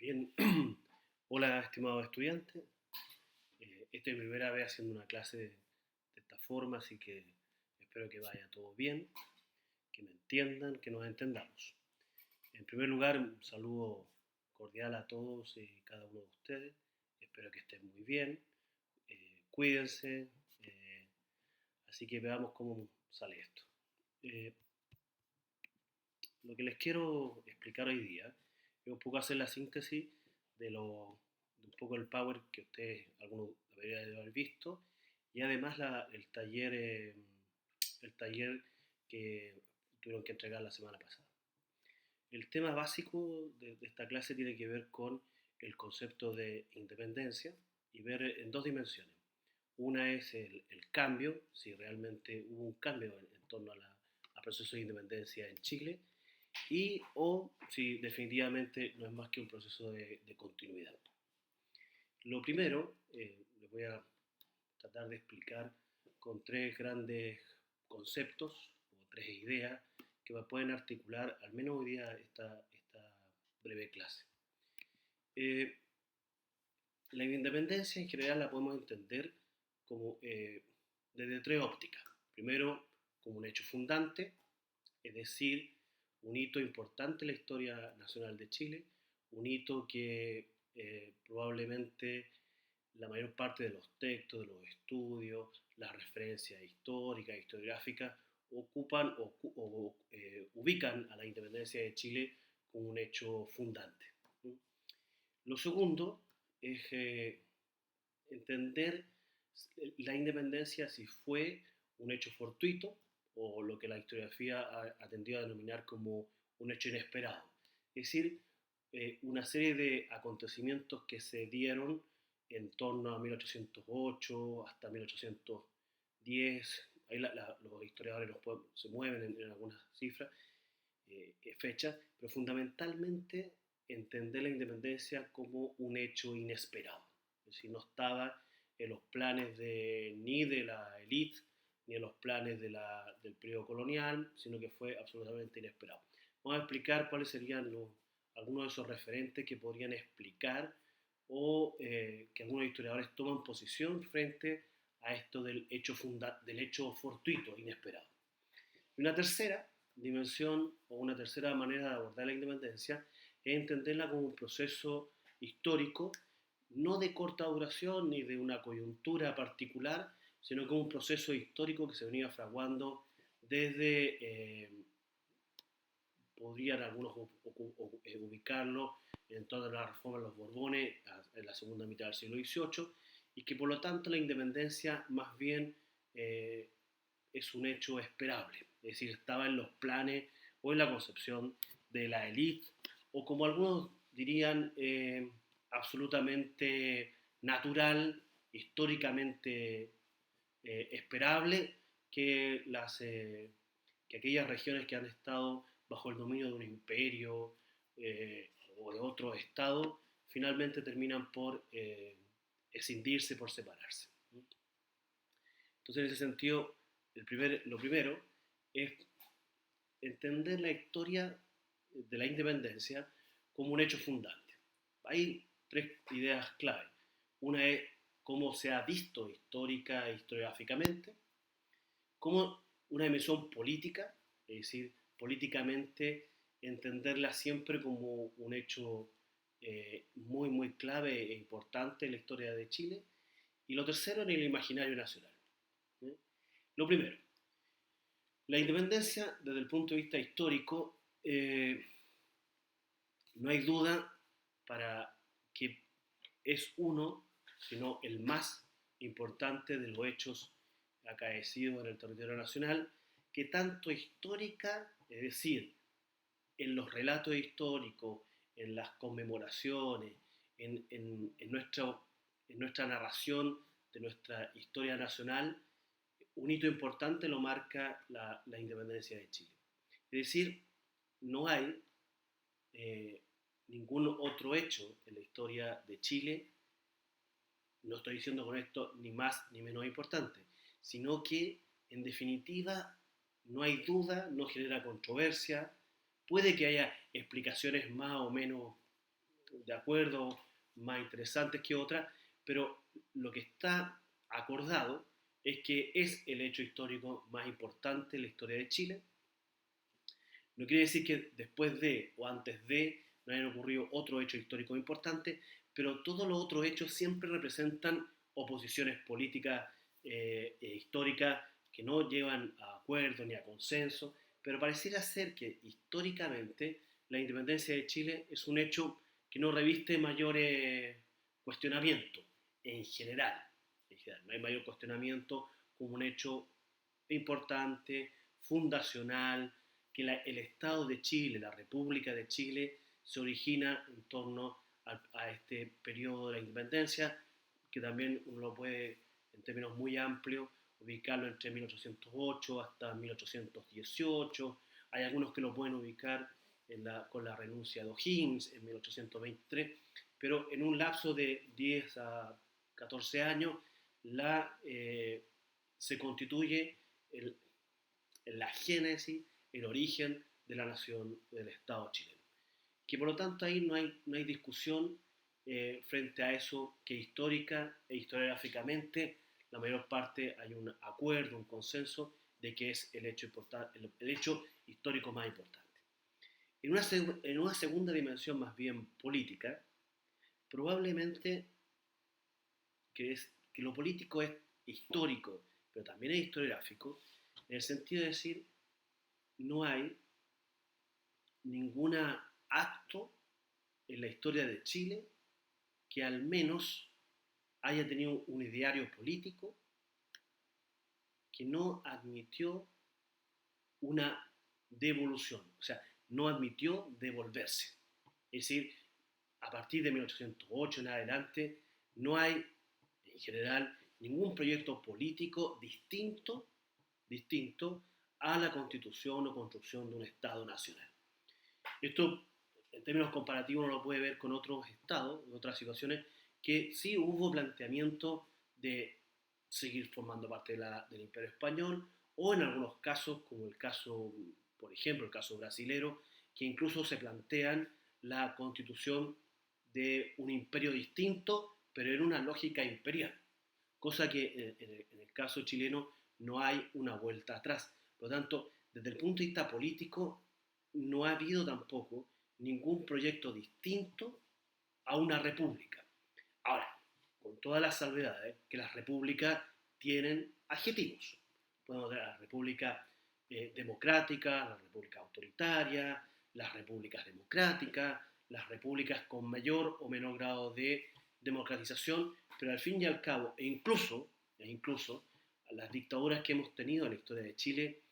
Bien, hola estimados estudiantes. Esta es mi primera vez haciendo una clase de esta forma, así que espero que vaya todo bien, que me entiendan, que nos entendamos. En primer lugar, un saludo cordial a todos y cada uno de ustedes. Espero que estén muy bien, cuídense, eh, así que veamos cómo sale esto. Eh, lo que les quiero explicar hoy día es un poco hacer la síntesis de un poco el Power que ustedes, algunos deberían de haber visto, y además el taller que tuvieron que entregar la semana pasada. El tema básico de esta clase tiene que ver con el concepto de independencia y ver en dos dimensiones. Una es el cambio, si realmente hubo un cambio en torno al proceso de independencia en Chile, y o si definitivamente no es más que un proceso de continuidad. Lo primero, les voy a tratar de explicar con tres grandes conceptos o tres ideas que me pueden articular al menos hoy día esta breve clase. Eh, la independencia en general la podemos entender como desde tres ópticas. Primero, como un hecho fundante, es decir, un hito importante en la historia nacional de Chile, un hito que probablemente la mayor parte de los textos, de los estudios, las referencias históricas, historiográficas, ocupan ubican a la independencia de Chile como un hecho fundante. Lo segundo es entender la independencia si fue un hecho fortuito o lo que la historiografía ha tendido a denominar como un hecho inesperado. Es decir, una serie de acontecimientos que se dieron en torno a 1808 hasta 1810, ahí los historiadores se mueven en algunas cifras, fechas, pero fundamentalmente entender la independencia como un hecho inesperado. Es decir, no estaba en los planes ni de la élite, ni en los planes del periodo colonial, sino que fue absolutamente inesperado. Vamos a explicar cuáles serían algunos de esos referentes que podrían explicar o que algunos historiadores toman posición frente a esto del hecho fortuito, inesperado. Y una tercera dimensión o una tercera manera de abordar la independencia es entenderla como un proceso histórico, no de corta duración ni de una coyuntura particular, sino como un proceso histórico que se venía fraguando desde, podrían algunos ubicarlo en toda la reforma de los Borbones en la segunda mitad del siglo XVIII, y que por lo tanto la independencia más bien es un hecho esperable, es decir, estaba en los planes o en la concepción de la élite, o como algunos dirían, absolutamente natural, históricamente esperable, que aquellas regiones que han estado bajo el dominio de un imperio o de otro estado, finalmente terminan por escindirse, por separarse. Entonces, en ese sentido, lo primero es entender la historia de la independencia como un hecho fundante. Hay tres ideas clave. Una es cómo se ha visto histórica e historiográficamente, como una dimensión política, es decir, políticamente entenderla siempre como un hecho muy, muy clave e importante en la historia de Chile, y lo tercero en el imaginario nacional. ¿Eh? Lo primero, la independencia desde el punto de vista histórico, no hay duda para que es uno, sino el más importante de los hechos acaecidos en el territorio nacional, que tanto histórica, es decir, en los relatos históricos, en las conmemoraciones, en nuestra narración de nuestra historia nacional, un hito importante lo marca la independencia de Chile. Es decir, no hay eh, ningún otro hecho en la historia de Chile, no estoy diciendo con esto ni más ni menos importante, sino que en definitiva no hay duda, no genera controversia, puede que haya explicaciones más o menos de acuerdo, más interesantes que otras, pero lo que está acordado es que es el hecho histórico más importante en la historia de Chile. No quiere decir que después de o antes de no hayan ocurrido otros hechos históricos importantes, pero todos los otros hechos siempre representan oposiciones políticas históricas que no llevan a acuerdo ni a consenso, pero pareciera ser que históricamente la independencia de Chile es un hecho que no reviste mayores cuestionamientos en general. En general. No hay mayor cuestionamiento como un hecho importante, fundacional, que el Estado de Chile, la República de Chile, se origina en torno a este periodo de la independencia, que también uno lo puede, en términos muy amplios, ubicarlo entre 1808 hasta 1818. Hay algunos que lo pueden ubicar con la renuncia de O'Higgins en 1823, pero en un lapso de 10 a 14 años se constituye el, la génesis, el origen de la nación, del Estado chileno. Que por lo tanto ahí no hay discusión frente a eso, que histórica e historiográficamente la mayor parte hay un acuerdo, un consenso de que es el hecho histórico más importante. En una segunda dimensión más bien política, probablemente que lo político es histórico, pero también es historiográfico, en el sentido de decir, no hay ningún acto en la historia de Chile que al menos haya tenido un ideario político que no admitió una devolución, o sea, no admitió devolverse. Es decir, a partir de 1808 en adelante, no hay, en general, ningún proyecto político distinto a la constitución o construcción de un Estado nacional. Esto, en términos comparativos, uno lo puede ver con otros estados, en otras situaciones, que sí hubo planteamiento de seguir formando parte del Imperio Español, o en algunos casos, como el caso, por ejemplo, el caso brasilero, que incluso se plantean la constitución de un imperio distinto, pero en una lógica imperial, cosa que en el caso chileno no hay una vuelta atrás. Por lo tanto, desde el punto de vista político, no ha habido tampoco ningún proyecto distinto a una república. Ahora, con todas las salvedades, que las repúblicas tienen adjetivos. Podemos ver la república democrática, la república autoritaria, las repúblicas democráticas, las repúblicas con mayor o menor grado de democratización, pero al fin y al cabo, incluso las dictaduras que hemos tenido en la historia de Chile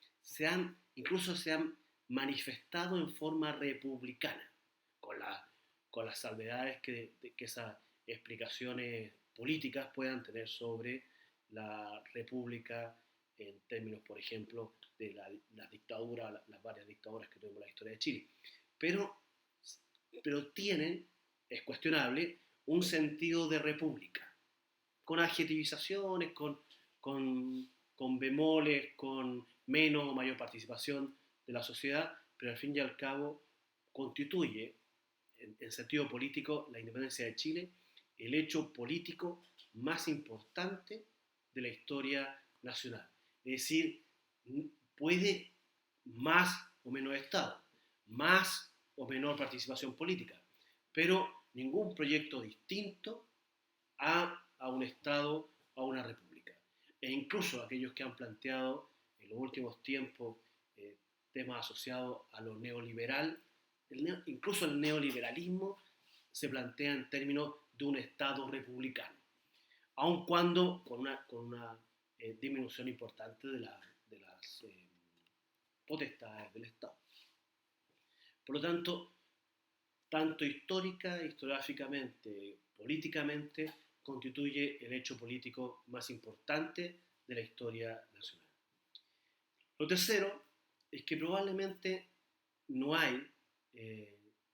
incluso se han manifestado en forma republicana, con, la, con las salvedades que esas explicaciones políticas puedan tener sobre la república en términos, por ejemplo, de las dictaduras, las varias dictaduras que tuvimos en la historia de Chile. Pero, pero tienen, es cuestionable, un sentido de república, con adjetivizaciones, con bemoles, con menos o mayor participación de la sociedad, pero al fin y al cabo constituye, en sentido político, la independencia de Chile, el hecho político más importante de la historia nacional. Es decir, puede más o menos Estado, más o menor participación política, pero ningún proyecto distinto a un Estado o a una república. E incluso aquellos que han planteado en los últimos tiempos temas asociados a lo neoliberal, incluso el neoliberalismo se plantea en términos de un Estado republicano, aun cuando con una disminución importante de las potestades del Estado. Por lo tanto histórica, historiográficamente, políticamente, constituye el hecho político más importante de la historia nacional. Lo tercero es que probablemente no hay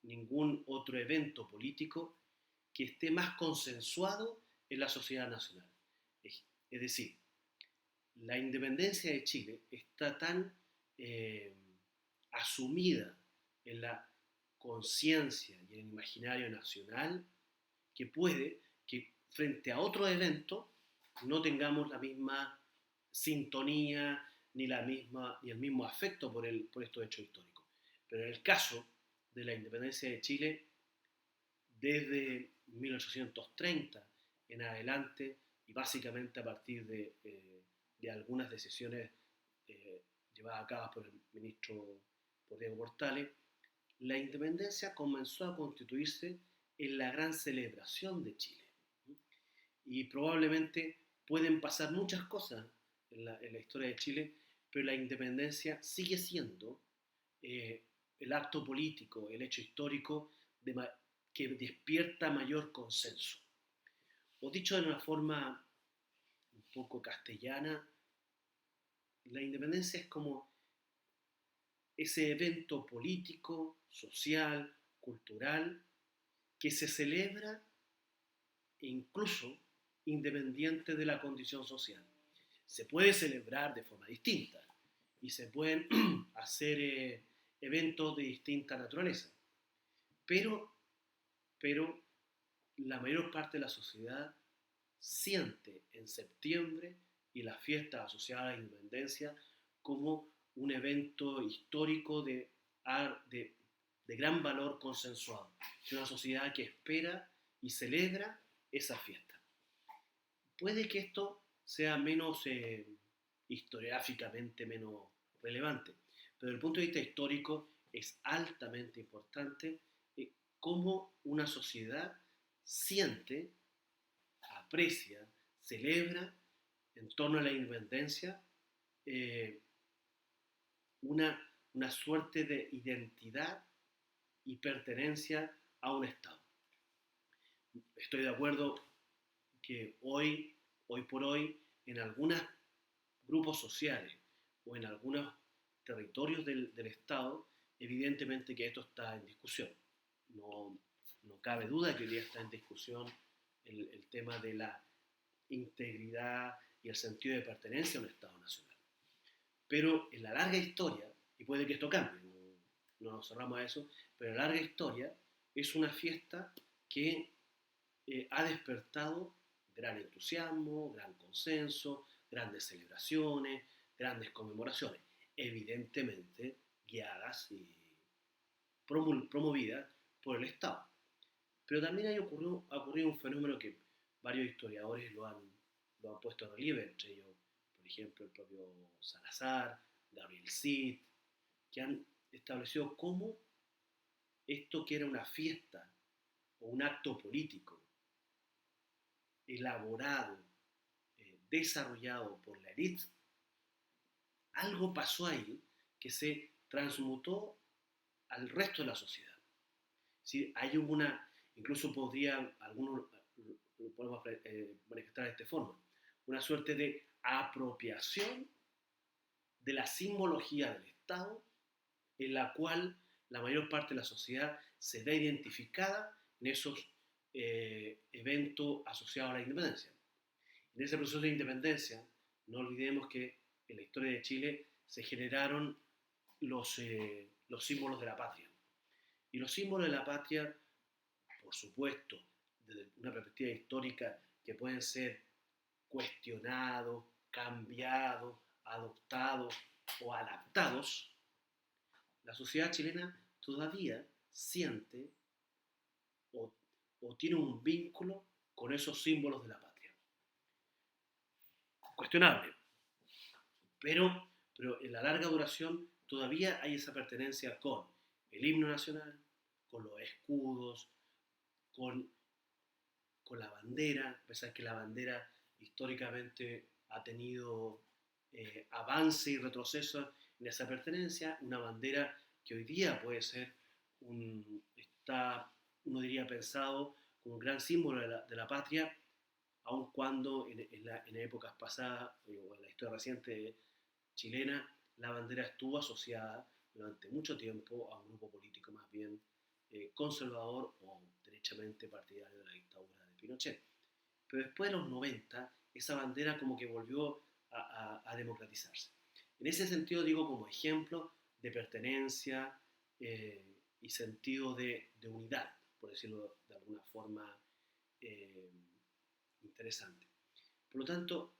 ningún otro evento político que esté más consensuado en la sociedad nacional. Es decir, la independencia de Chile está tan asumida en la conciencia y en el imaginario nacional que puede que frente a otro evento no tengamos la misma sintonía ni el mismo afecto por estos hechos históricos. Pero en el caso de la independencia de Chile, desde 1830 en adelante, y básicamente a partir de algunas decisiones eh, llevadas a cabo por el ministro por Diego Portales, la independencia comenzó a constituirse en la gran celebración de Chile. Y probablemente pueden pasar muchas cosas en la historia de Chile, pero la independencia sigue siendo eh, el acto político, el hecho histórico que despierta mayor consenso. O dicho de una forma un poco castellana, la independencia es como ese evento político, social, cultural, que se celebra incluso independiente de la condición social. Se puede celebrar de forma distinta y se pueden hacer eventos de distinta naturaleza, pero, pero la mayor parte de la sociedad siente en septiembre y las fiestas asociadas a la independencia como un evento histórico de gran valor consensuado. Es una sociedad que espera y celebra esa fiesta. Puede que esto sea menos historiográficamente menos relevante, pero desde el punto de vista histórico es altamente importante cómo una sociedad siente, aprecia, celebra en torno a la independencia eh, una, una suerte de identidad y pertenencia a un Estado. Estoy de acuerdo que hoy por hoy, en algunos grupos sociales o en algunos territorios del Estado, evidentemente que esto está en discusión. No, no cabe duda que hoy día está en discusión el tema de la integridad y el sentido de pertenencia a un Estado nacional. Pero en la larga historia, y puede que esto cambie, no nos cerramos a eso, pero en la larga historia es una fiesta que ha despertado gran entusiasmo, gran consenso, grandes celebraciones, grandes conmemoraciones, evidentemente guiadas y promovidas por el Estado. Pero también ha ocurrido un fenómeno que varios historiadores lo han puesto en relieve, entre ellos, por ejemplo, el propio Salazar, Gabriel Cid, que han establecido cómo esto que era una fiesta o un acto político elaborado, desarrollado por la élite, algo pasó ahí que se transmutó al resto de la sociedad. ¿Sí? Hay una, incluso podría, algunos lo podemos manifestar de esta forma, una suerte de apropiación de la simbología del Estado en la cual la mayor parte de la sociedad se ve identificada en esos eventos asociados a la independencia. En ese proceso de independencia, no olvidemos que en la historia de Chile se generaron los símbolos de la patria. Y los símbolos de la patria, por supuesto, desde una perspectiva histórica, que pueden ser cuestionados, cambiados, adoptados o adaptados, la sociedad chilena todavía siente o, o tiene un vínculo con esos símbolos de la patria. Cuestionable, pero en la larga duración todavía hay esa pertenencia con el himno nacional, con los escudos, con, con la bandera, a pesar que la bandera históricamente ha tenido avance y retroceso en esa pertenencia, una bandera que hoy día puede ser está, uno diría, pensado como un gran símbolo de la patria, aun cuando en épocas pasadas o en la historia reciente chilena, la bandera estuvo asociada durante mucho tiempo a un grupo político más bien conservador o derechamente partidario de la dictadura de Pinochet. Pero después de los 90, esa bandera como que volvió a democratizarse. En ese sentido digo como ejemplo de pertenencia y sentido de unidad, por decirlo de alguna forma eh, interesante. Por lo tanto,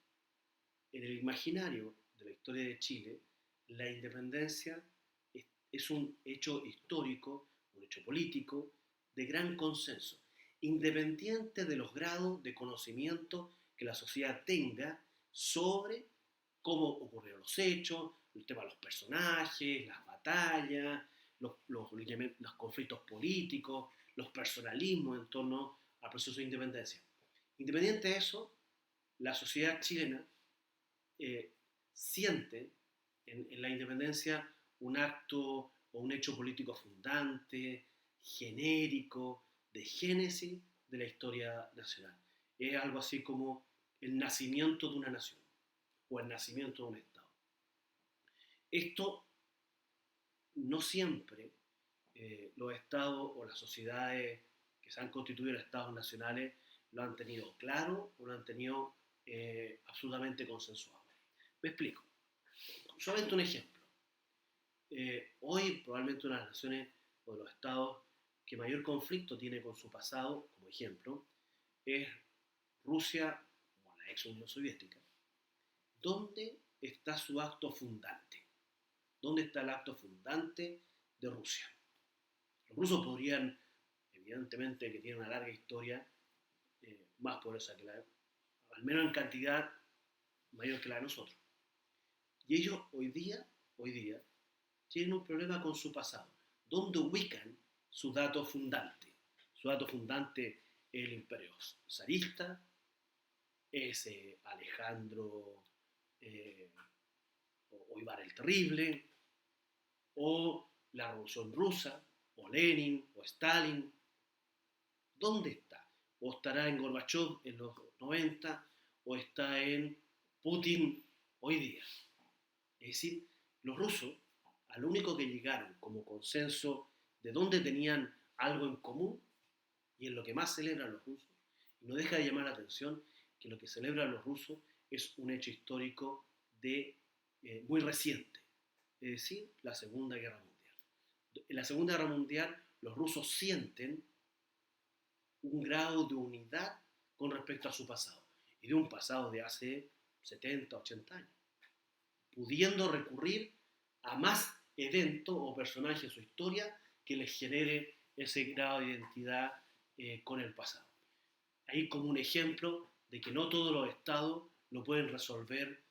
en el imaginario de la historia de Chile, la independencia es un hecho histórico, un hecho político de gran consenso, independiente de los grados de conocimiento que la sociedad tenga sobre cómo ocurrieron los hechos, el tema de los personajes, las batallas, los conflictos políticos, los personalismos en torno al proceso de independencia. Independiente de eso, la sociedad chilena eh, siente en la independencia un acto o un hecho político fundante, genérico, de génesis de la historia nacional. Es algo así como el nacimiento de una nación o el nacimiento de un Estado. Esto no siempre los estados o las sociedades que se han constituido en estados nacionales lo han tenido claro o lo han tenido absolutamente consensuado. Me explico. Solamente un ejemplo. Hoy probablemente una de las naciones o de los estados que mayor conflicto tiene con su pasado, como ejemplo, es Rusia o la ex Unión Soviética. ¿Dónde está su acto fundante? ¿Dónde está el acto fundante de Rusia? Los rusos podrían, evidentemente que tienen una larga historia, más poderosa que la, al menos en cantidad mayor que la de nosotros. Y ellos hoy día, tienen un problema con su pasado. ¿Dónde ubican su dato fundante? Su dato fundante es el imperio zarista, es Alejandro o Iván el Terrible, o la Revolución Rusa, o Lenin, o Stalin. ¿Dónde está? ¿O estará en Gorbachev en los 90, o está en Putin hoy día? Es decir, los rusos, al único que llegaron como consenso de dónde tenían algo en común, y en lo que más celebran los rusos, y no deja de llamar la atención que lo que celebran los rusos es un hecho histórico muy reciente, es decir, la Segunda Guerra Mundial. En la Segunda Guerra Mundial los rusos sienten un grado de unidad con respecto a su pasado, y de un pasado de hace 70, 80 años, pudiendo recurrir a más eventos o personajes o historia que les genere ese grado de identidad con el pasado. Ahí como un ejemplo de que no todos los estados lo pueden resolver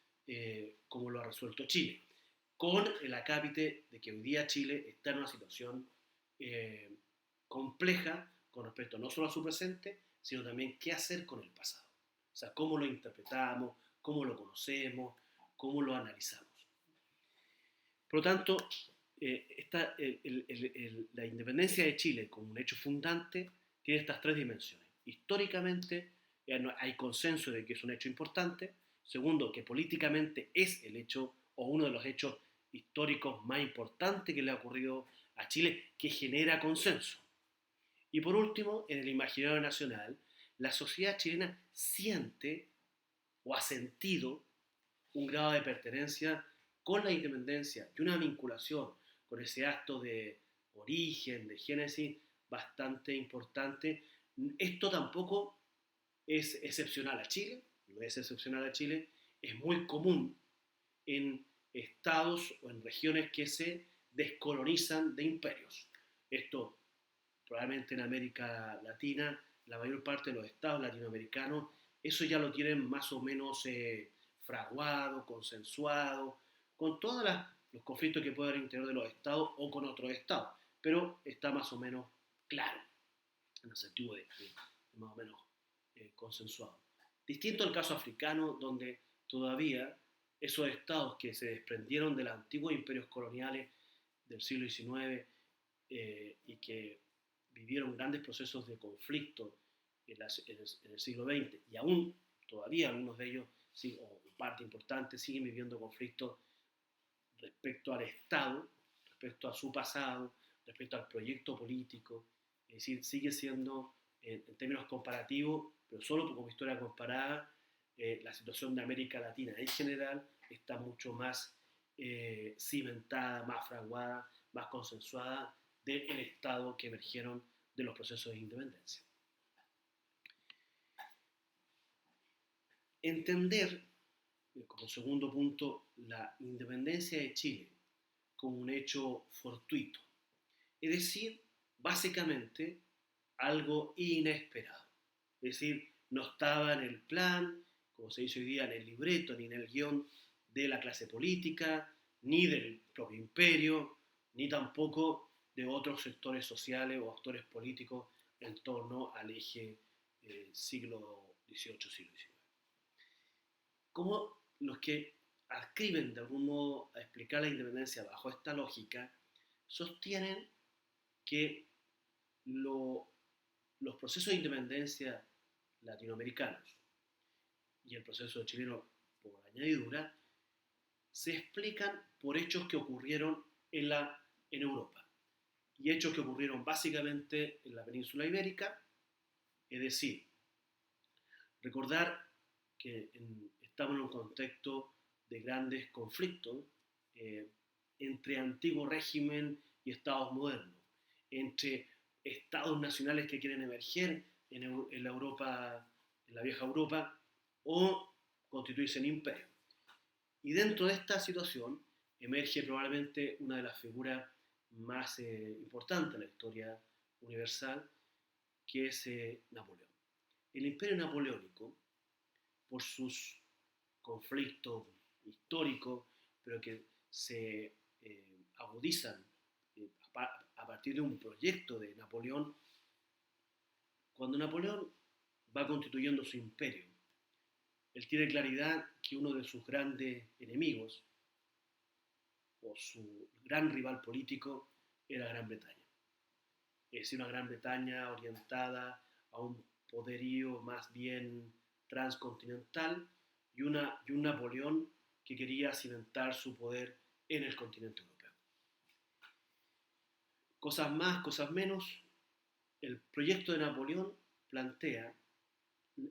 como lo ha resuelto Chile, con el acápite de que hoy día Chile está en una situación eh, compleja con respecto no solo a su presente, sino también qué hacer con el pasado. O sea, cómo lo interpretamos, cómo lo conocemos, cómo lo analizamos. Por lo tanto, la independencia de Chile como un hecho fundante tiene estas tres dimensiones. Históricamente hay consenso de que es un hecho importante. Segundo, que políticamente es el hecho o uno de los hechos históricos más importantes que le ha ocurrido a Chile, que genera consenso. Y por último, en el imaginario nacional, la sociedad chilena siente o ha sentido un grado de pertenencia con la independencia y una vinculación con ese acto de origen, de génesis, bastante importante. Esto tampoco es excepcional a Chile, no es excepcional a Chile, es muy común en estados o en regiones que se descolonizan de imperios. Esto probablemente en América Latina, la mayor parte de los estados latinoamericanos, eso ya lo tienen más o menos fraguado, consensuado, con todos los conflictos que puede haber interior de los estados o con otros estados, pero está más o menos claro, en el sentido de más o menos consensuado. Distinto al caso africano, donde todavía esos estados que se desprendieron de los antiguos imperios coloniales del siglo XIX y que vivieron grandes procesos de conflicto en el siglo XX y aún todavía algunos de ellos, sí, o parte importante, siguen viviendo conflictos respecto al Estado, respecto a su pasado, respecto al proyecto político. Es decir, sigue siendo, en términos comparativos, pero solo como historia comparada, la situación de América Latina en general está mucho más cimentada, más fraguada, más consensuada del Estado que emergieron de los procesos de independencia. Entender, como segundo punto, la independencia de Chile como un hecho fortuito, es decir, básicamente algo inesperado. Es decir, no estaba en el plan, como se dice hoy día, en el libreto ni en el guión de la clase política, ni del propio imperio, ni tampoco de otros sectores sociales o actores políticos en torno al eje siglo XVIII, siglo XIX. Como los que adscriben de algún modo a explicar la independencia bajo esta lógica, sostienen que los procesos de independencia latinoamericanos y el proceso chileno por añadidura se explican por hechos que ocurrieron en Europa y hechos que ocurrieron básicamente en la península ibérica, es decir, recordar que estamos en un contexto de grandes conflictos eh, entre antiguo régimen y estados modernos, entre estados nacionales que quieren emerger en la Europa, en la vieja Europa, o constituirse en imperio. Y dentro de esta situación emerge probablemente una de las figuras más importantes de la historia universal, que es Napoleón. El imperio napoleónico, por sus conflictos históricos, pero que se agudizan a partir de un proyecto de Napoleón, cuando Napoleón va constituyendo su imperio, él tiene claridad que uno de sus grandes enemigos, o su gran rival político, era Gran Bretaña. Es decir, una Gran Bretaña orientada a un poderío más bien transcontinental y un Napoleón que quería cimentar su poder en el continente europeo. Cosas más, cosas menos, el proyecto de Napoleón plantea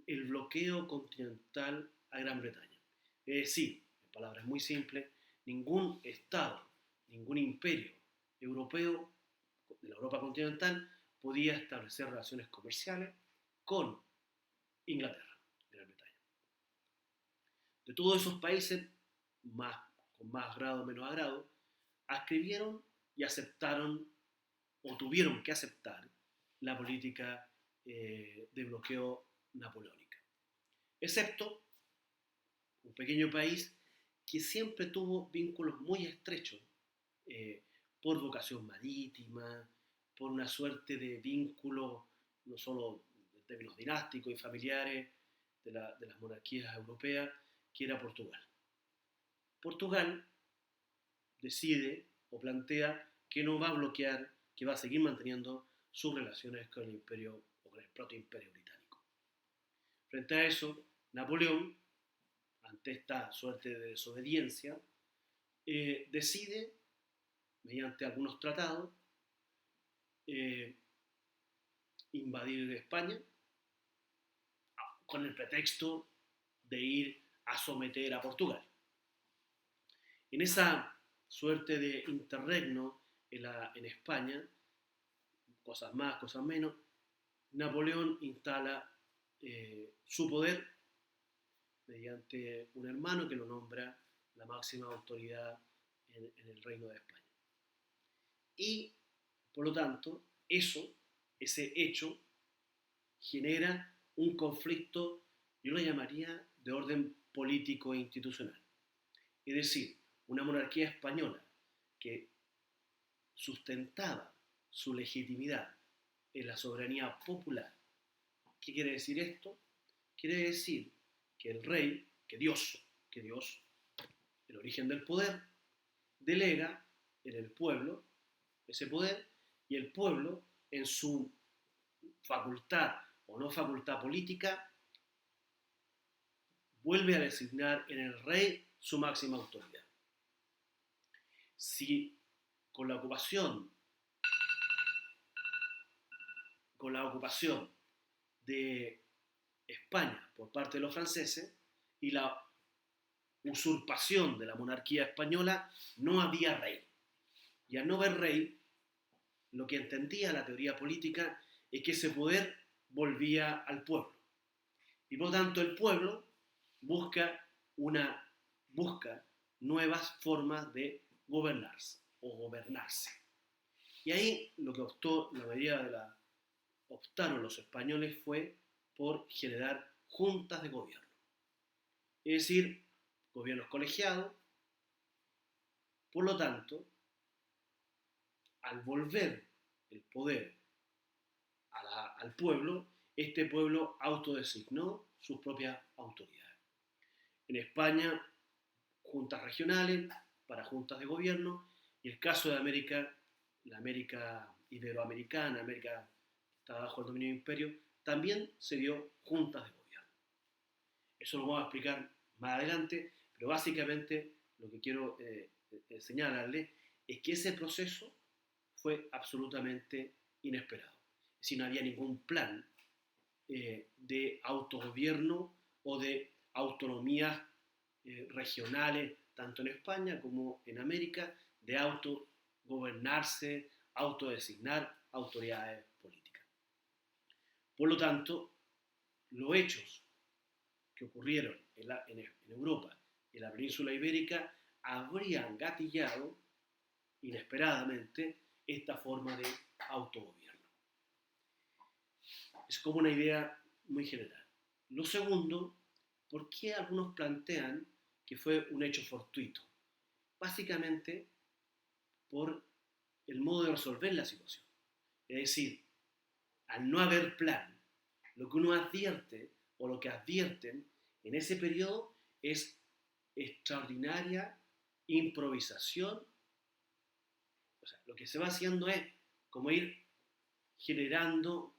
el bloqueo continental a Gran Bretaña. Es decir, en palabras muy simples, ningún Estado, ningún imperio europeo de la Europa continental podía establecer relaciones comerciales con Inglaterra, Gran Bretaña. De todos esos países, con más grado o menos agrado, adscribieron y aceptaron, o tuvieron que aceptar, la política de bloqueo napoleónica. Excepto un pequeño país que siempre tuvo vínculos muy estrechos por vocación marítima, por una suerte de vínculo, no solo en términos dinásticos y familiares, de las monarquías europeas, que era Portugal. Portugal decide o plantea que no va a bloquear, que va a seguir manteniendo sus relaciones con el imperio o con el protoimperio británico. Frente a eso, Napoleón, ante esta suerte de desobediencia, decide, mediante algunos tratados, invadir España con el pretexto de ir a someter a Portugal. En esa suerte de interregno en España, cosas más, cosas menos, Napoleón instala su poder mediante un hermano que lo nombra la máxima autoridad en el Reino de España. Y, por lo tanto, ese hecho, genera un conflicto, yo lo llamaría de orden político e institucional. Es decir, una monarquía española que sustentaba su legitimidad en la soberanía popular. ¿Qué quiere decir esto? Quiere decir que el rey, que Dios, el origen del poder, delega en el pueblo ese poder, y el pueblo, en su facultad o no facultad política, vuelve a designar en el rey su máxima autoridad. Si con la ocupación de España por parte de los franceses y la usurpación de la monarquía española, no había rey. Y al no haber rey, lo que entendía la teoría política es que ese poder volvía al pueblo. Y por lo tanto el pueblo busca, busca nuevas formas de gobernarse o gobernarse. Y ahí lo que optaron los españoles fue por generar juntas de gobierno. Es decir, gobiernos colegiados. Por lo tanto, al volver el poder al pueblo, este pueblo autodesignó sus propias autoridades. En España, juntas regionales para juntas de gobierno, y el caso de América, la América iberoamericana, América que estaba bajo el dominio del imperio, también se dio juntas de gobierno. Eso lo vamos a explicar más adelante, pero básicamente lo que quiero señalarle es que ese proceso fue absolutamente inesperado. Es decir, no había ningún plan de autogobierno o de autonomías regionales, tanto en España como en América, de autogobernarse, autodesignar autoridades políticas. Por lo tanto, los hechos que ocurrieron en Europa, en la península ibérica, habrían gatillado inesperadamente esta forma de autogobierno. Es como una idea muy general. Lo segundo, ¿por qué algunos plantean que fue un hecho fortuito? Básicamente por el modo de resolver la situación. Es decir, al no haber plan, lo que uno advierte o lo que advierten en ese periodo es extraordinaria improvisación. O sea, lo que se va haciendo es como ir generando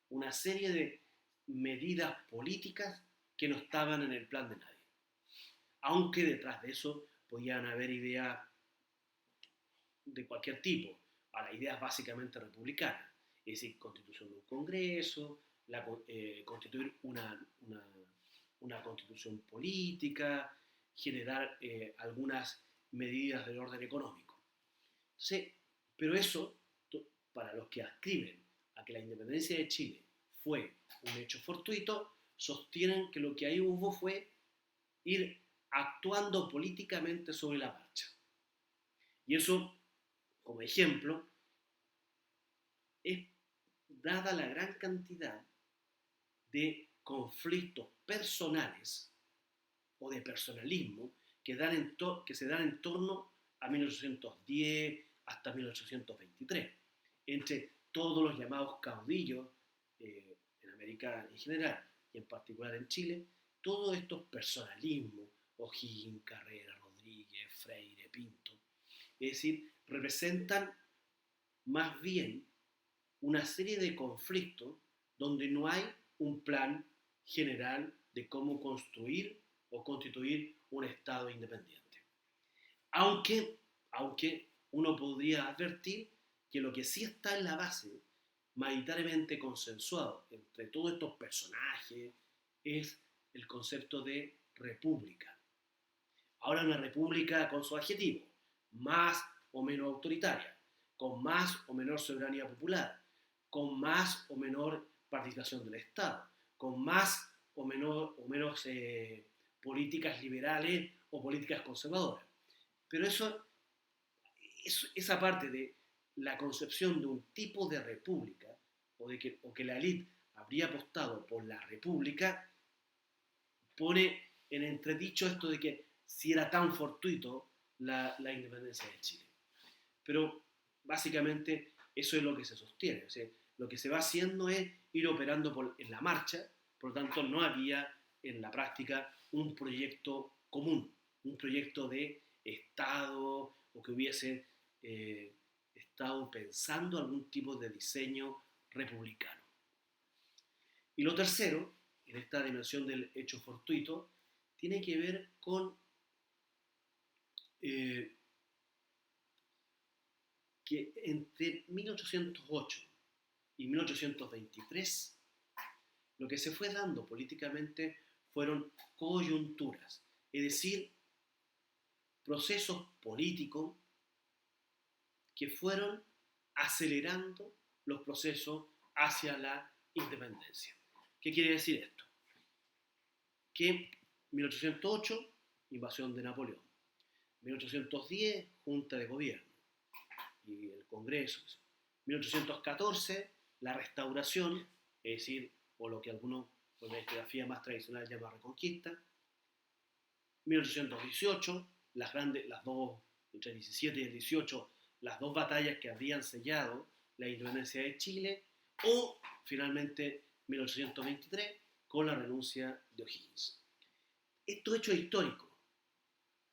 una serie de medidas políticas que no estaban en el plan de nadie. Aunque detrás de eso podían haber ideas de cualquier tipo. Ahora, ideas básicamente republicanas. Es decir, constitución de un congreso, constituir una constitución política, generar algunas medidas del orden económico. Sí, pero eso, para los que ascriben a que la independencia de Chile fue un hecho fortuito, sostienen que lo que ahí hubo fue ir actuando políticamente sobre la marcha. Y eso, como ejemplo, es dada la gran cantidad de conflictos personales o de personalismo que se dan en torno a 1810 hasta 1823, entre todos los llamados caudillos en América en general y en particular en Chile, todos estos personalismos, O'Higgins, Carrera, Rodríguez, Freire, Pinto, es decir, representan más bien una serie de conflictos donde no hay un plan general de cómo construir o constituir un Estado independiente. Aunque uno podría advertir que lo que sí está en la base, mayoritariamente consensuado entre todos estos personajes, es el concepto de república. Ahora una república con su adjetivo, más o menos autoritaria, con más o menor soberanía popular, con más o menor participación del Estado, con más o menos políticas liberales o políticas conservadoras. Pero esa parte de la concepción de un tipo de república o que la élite habría apostado por la república pone en entredicho esto de que si era tan fortuito la independencia de Chile. Pero básicamente eso es lo que se sostiene. O sea, lo que se va haciendo es ir operando en la marcha, por lo tanto no había en la práctica un proyecto común, un proyecto de Estado o que hubiese estado pensando algún tipo de diseño republicano. Y lo tercero, en esta dimensión del hecho fortuito, tiene que ver con que entre 1808 y 1823 lo que se fue dando políticamente fueron coyunturas, es decir, procesos políticos que fueron acelerando los procesos hacia la independencia. ¿Qué quiere decir esto? Que 1808, invasión de Napoleón. 1810, Junta de Gobierno y el Congreso. 1814, la restauración, es decir, o lo que algunos con la historiografía más tradicional llama reconquista. 1818, las dos, entre el 17 y el 18, las dos batallas que habrían sellado la independencia de Chile, o finalmente 1823, con la renuncia de O'Higgins. Estos hechos históricos,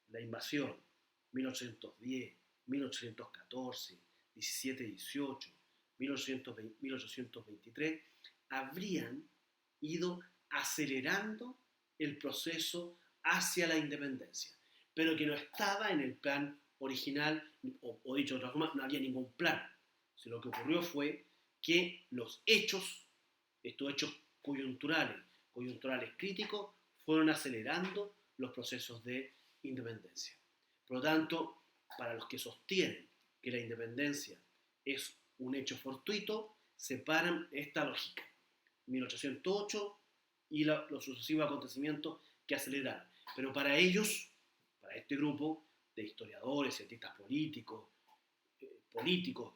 la invasión, 1810, 1814, 17-18, 1823, habrían ido acelerando el proceso hacia la independencia, pero que no estaba en el plan original, o dicho de otra forma, no había ningún plan. Si lo que ocurrió fue que los hechos, estos hechos coyunturales críticos, fueron acelerando los procesos de independencia. Por lo tanto, para los que sostienen que la independencia es un hecho fortuito, separan esta lógica. 1808 y los sucesivos acontecimientos que aceleraron. Pero para ellos, para este grupo de historiadores, cientistas políticos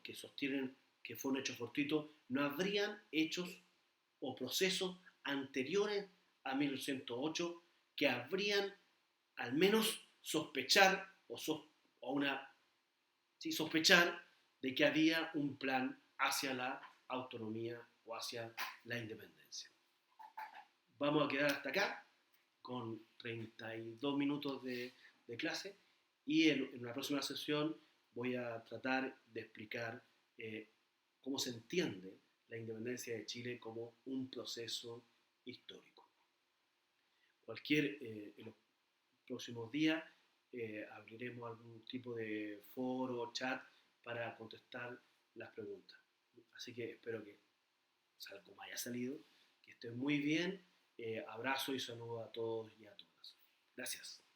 que sostienen que fue un hecho fortuito, no habrían hechos o procesos anteriores a 1808 que habrían al menos sospechar sospechar de que había un plan hacia la autonomía o hacia la independencia. Vamos a quedar hasta acá con 32 minutos de clase y en una próxima sesión voy a tratar de explicar cómo se entiende la independencia de Chile como un proceso histórico. En los próximos días abriremos algún tipo de foro o chat para contestar las preguntas. Así que espero que salga como haya salido, que estén muy bien. Abrazo y saludo a todos y a todas. Gracias.